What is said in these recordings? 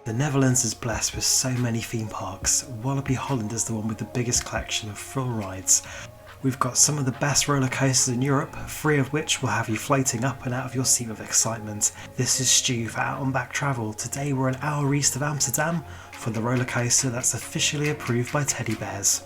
The Netherlands is blessed with so many theme parks. Walibi Holland is the one with the biggest collection of thrill rides. We've got some of the best roller coasters in Europe, 3 of which will have you floating up and out of your seat with excitement. This is Stu for Out and Back Travel. Today we're an hour east of Amsterdam for the roller coaster that's officially approved by teddy bears.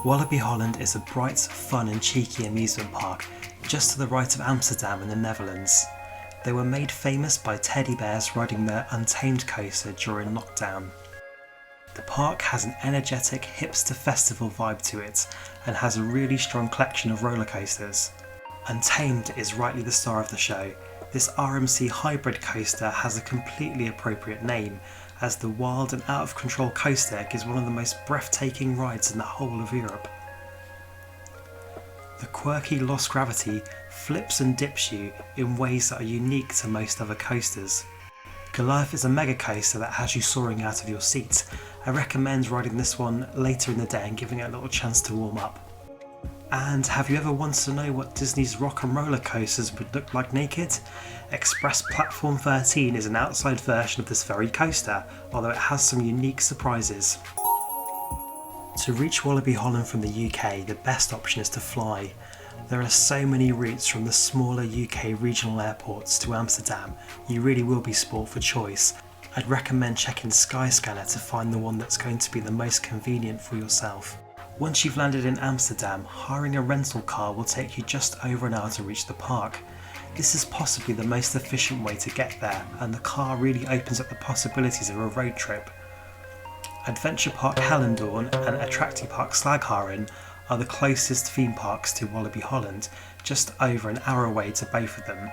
Walibi Holland is a bright, fun and cheeky amusement park just to the right of Amsterdam in the Netherlands. They were made famous by teddy bears riding their Untamed coaster during lockdown. The park has an energetic hipster festival vibe to it and has a really strong collection of roller coasters. Untamed is rightly the star of the show. This RMC hybrid coaster has a completely appropriate name, as the wild and out of control coaster is one of the most breathtaking rides in the whole of Europe. The quirky lost gravity flips and dips you in ways that are unique to most other coasters. Goliath is a mega coaster that has you soaring out of your seat. I recommend riding this one later in the day and giving it a little chance to warm up. And have you ever wanted to know what Disney's rock and roller coasters would look like naked? Xpress Platform 13 is an outside version of this very coaster, although it has some unique surprises. To reach Walibi Holland from the UK, the best option is to fly. There are so many routes from the smaller UK regional airports to Amsterdam, you really will be spoilt for choice. I'd recommend checking Skyscanner to find the one that's going to be the most convenient for yourself. Once you've landed in Amsterdam, hiring a rental car will take you just over an hour to reach the park. This is possibly the most efficient way to get there, and the car really opens up the possibilities of a road trip. Adventure Park Hellendoorn and Attractie Park Slagharen are the closest theme parks to Walibi Holland, just over an hour away to both of them.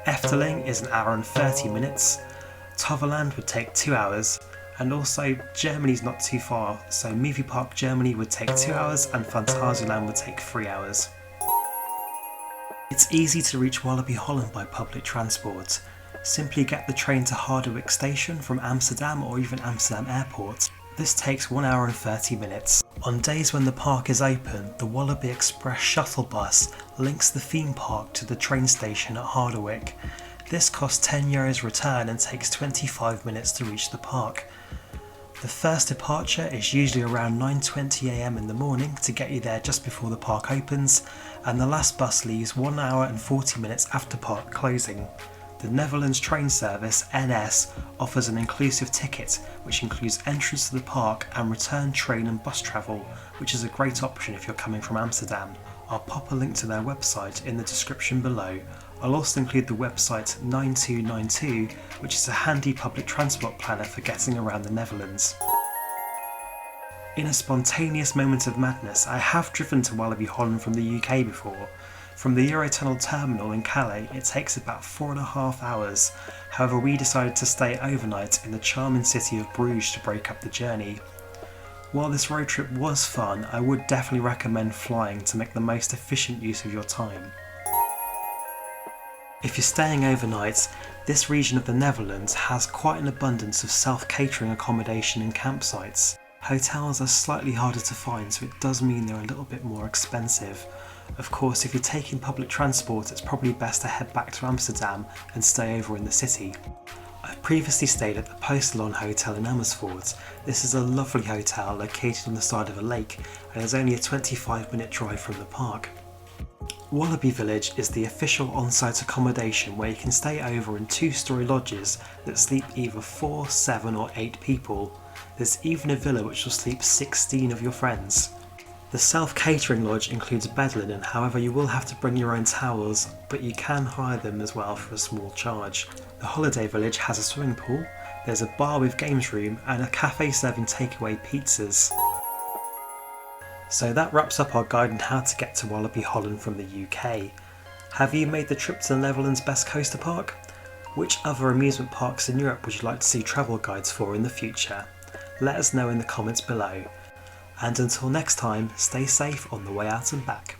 Efteling is an hour and 30 minutes, Toverland would take 2 hours, and also Germany's not too far, so Movie Park Germany would take 2 hours and Phantasialand would take 3 hours. It's easy to reach Walibi Holland by public transport. Simply get the train to Harderwijk station from Amsterdam or even Amsterdam Airport. This takes 1 hour and 30 minutes. On days when the park is open, the Walibi Express shuttle bus links the theme park to the train station at Harderwijk. This costs €10 return and takes 25 minutes to reach the park. The first departure is usually around 9:20 AM in the morning to get you there just before the park opens, and the last bus leaves 1 hour and 40 minutes after park closing. The Netherlands train service, NS, offers an inclusive ticket which includes entrance to the park and return train and bus travel, which is a great option if you're coming from Amsterdam. I'll pop a link to their website in the description below. I'll also include the website 9292, which is a handy public transport planner for getting around the Netherlands. In a spontaneous moment of madness, I have driven to Walibi Holland from the UK before. From the Eurotunnel terminal in Calais, it takes about 4.5 hours. However, we decided to stay overnight in the charming city of Bruges to break up the journey. While this road trip was fun, I would definitely recommend flying to make the most efficient use of your time. If you're staying overnight, this region of the Netherlands has quite an abundance of self-catering accommodation and campsites. Hotels are slightly harder to find, so it does mean they're a little bit more expensive. Of course, if you're taking public transport, it's probably best to head back to Amsterdam and stay over in the city. I've previously stayed at the Postelon Hotel in Amersfoort. This is a lovely hotel located on the side of a lake and is only a 25-minute drive from the park. Walibi Village is the official on-site accommodation where you can stay over in 2-storey lodges that sleep either 4, 7 or 8 people. There's even a villa which will sleep 16 of your friends. The self-catering lodge includes bed linen, however you will have to bring your own towels, but you can hire them as well for a small charge. The holiday village has a swimming pool, there's a bar with games room and a cafe serving takeaway pizzas. So that wraps up our guide on how to get to Walibi Holland from the UK. Have you made the trip to the Netherlands' best coaster park? Which other amusement parks in Europe would you like to see travel guides for in the future? Let us know in the comments below. And until next time, stay safe on the way out and back.